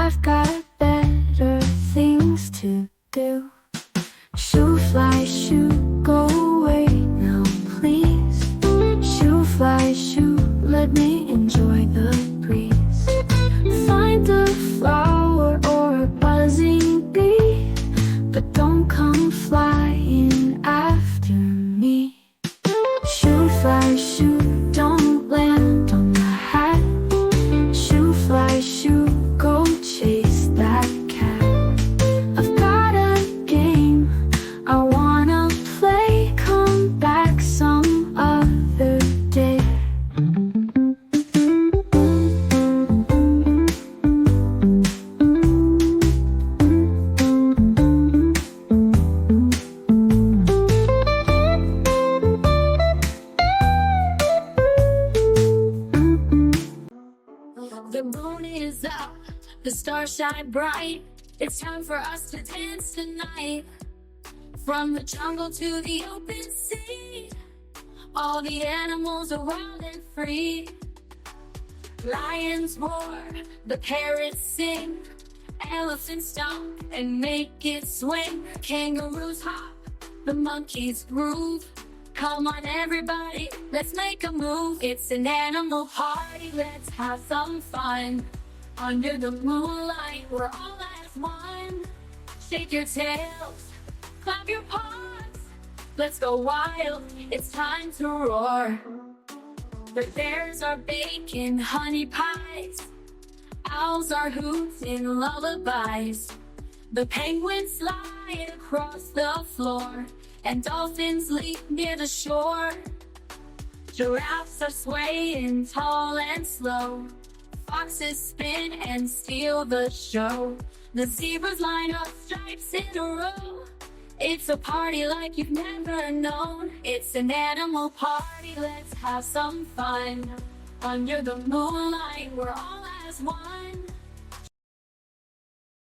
I've got better things to do. Shoo, fly, shoo, go away now, please. Shoo, fly, shoo, let me enjoy the breeze. Find a flower or a buzzing bee, but don't come flying after me. Shoo, fly, shoo, don't land on my hat. Shoo, fly, shoo, go chase that cat. I've got a game I wanna play, come back some other day. The moon is up, the stars shine bright. It's time for us to dance tonight. From the jungle to the open sea, all the animals are wild and free. Lions roar, the parrots sing, elephants stomp and make it swing. Kangaroos hop, the monkeys groove. Come on everybody, let's make a move. It's an animal party, let's have some fun. Under the moonlight, we're all as one. Shake your tails, clap your paws. Let's go wild, it's time to roar. The bears are baking honey pies. Owls are hooting lullabies. The penguins fly across the floor, and dolphins leap near the shore. Giraffes are swaying tall and slow. Foxes spin and steal the show. The zebras line up stripes in a row. It's a party like you've never known. It's an animal party, let's have some fun. Under the moonlight, we're all as one.